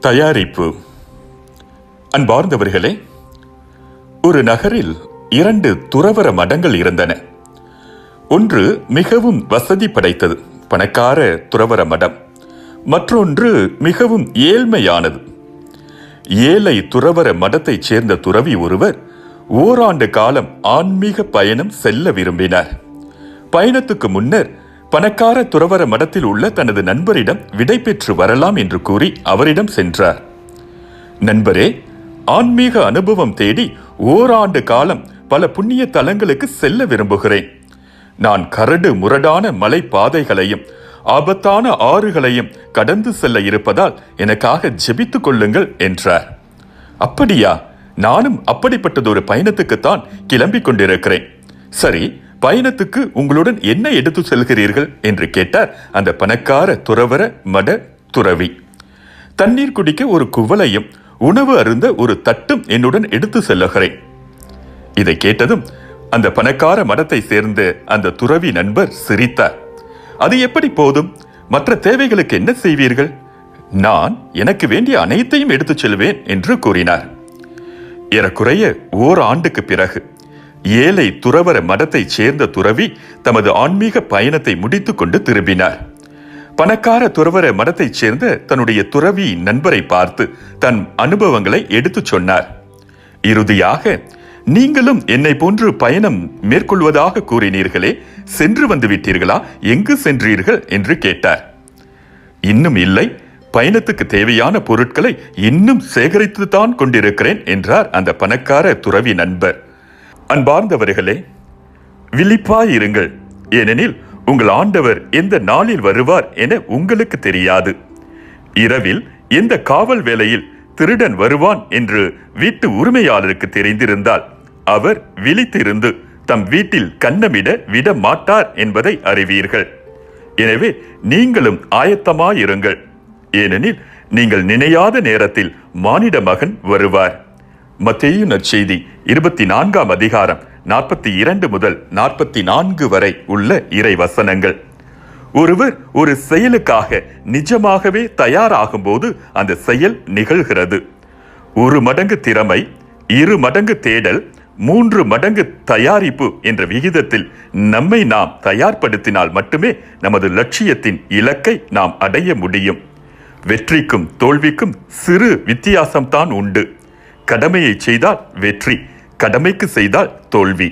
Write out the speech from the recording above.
தயாரிப்பு. அன்பார்ந்தவர்களே, ஒரு நகரில் 2 துறவற மடங்கள் இருந்தன. ஒன்று மிகவும் வசதி படைத்தது, பணக்கார துறவற மடம். மற்றொன்று மிகவும் ஏழ்மையானது. ஏழை துறவற மடத்தைச் சேர்ந்த துறவி ஒருவர் ஓராண்டு காலம் ஆன்மீக பயணம் செல்ல விரும்பினார். பயணத்துக்கு முன்னர் பணக்கார துறவற மடத்தில் உள்ள தனது நண்பரிடம் விடை பெற்று வரலாம் என்று கூறி அவரிடம் சென்றார். நண்பரே, ஆன்மீக அனுபவம் தேடி ஓராண்டு காலம் பல புண்ணிய தலங்களுக்கு செல்ல விரும்புகிறேன். நான் கரடு முரடான மலை பாதைகளையும் ஆபத்தான ஆறுகளையும் கடந்து செல்ல இருப்பதால் எனக்காக ஜெபித்துக் கொள்ளுங்கள் என்றார். அப்படியா? நானும் அப்படிப்பட்டதொரு பயணத்துக்குத்தான் கிளம்பிக் கொண்டிருக்கிறேன். சரி, பயணத்துக்கு உங்களுடன் என்ன எடுத்து செல்கிறீர்கள் என்று கேட்டார் அந்த பணக்கார துறவற மட துறவி. தண்ணீர் குடிக்க ஒரு குவளையும் உணவு அருந்த ஒரு தட்டும் என்னுடன் எடுத்து செல்லுகிறேன். இதை கேட்டதும் அந்த பணக்கார மடத்தை சேர்ந்த அந்த துறவி நண்பர் சிரித்தார். அது எப்படி போதும்? மற்ற தேவைகளுக்கு என்ன செய்வீர்கள்? நான் எனக்கு வேண்டிய அனைத்தையும் எடுத்துச் செல்வேன் என்று கூறினார். ஏறக்குறைய ஓராண்டுக்கு பிறகு ஏழை துறவற மடத்தைச் சேர்ந்த துறவி தமது ஆன்மீக பயணத்தை முடித்துக் கொண்டு திரும்பினார். பணக்கார துறவற மடத்தைச் சேர்ந்த தன்னுடைய துறவி நண்பரை பார்த்து தன் அனுபவங்களை எடுத்துச் சொன்னார். இறுதியாக, நீங்களும் என்னை போன்று பயணம் மேற்கொள்வதாக கூறினீர்களே, சென்று வந்து விட்டீர்களா? எங்கு சென்றீர்கள் என்று கேட்டார். இன்னும் இல்லை, பயணத்துக்கு தேவையான பொருட்களை இன்னும் சேகரித்துத்தான் கொண்டிருக்கிறேன் என்றார் அந்த பணக்கார துறவி நண்பர். அன்பார்ந்தவர்களே, விழிப்பாயிருங்கள். ஏனெனில் உங்கள் ஆண்டவர் எந்த நாளில் வருவார் என உங்களுக்கு தெரியாது. இரவில் எந்த காவல் வேளையில் திருடன் வருவான் என்று வீட்டு உரிமையாளருக்கு தெரிந்திருந்தால் அவர் விழித்திருந்து தம் வீட்டில் கன்னமிட விட மாட்டார் என்பதை அறிவீர்கள். எனவே நீங்களும் ஆயத்தமாயிருங்கள். ஏனெனில் நீங்கள் நினையாத நேரத்தில் மானிட மகன் வருவார். மத்தேயு நற்செய்தி 24ஆம் அதிகாரம் 42 முதல் 44 வரை உள்ள இறை வசனங்கள். ஒருவர் ஒரு செயலுக்காக நிஜமாகவே தயாராகும் போது அந்த செயல் நிகழ்கிறது. 1 மடங்கு திறமை, 2 மடங்கு தேடல், 3 மடங்கு தயாரிப்பு என்ற விகிதத்தில் நம்மை நாம் தயார்படுத்தினால் மட்டுமே நமது லட்சியத்தின் இலக்கை நாம் அடைய முடியும். வெற்றிக்கும் தோல்விக்கும் சிறு வித்தியாசம்தான் உண்டு. கடமையை செய்தால் வெற்றி, கடமைக்கு செய்தால் தோல்வி.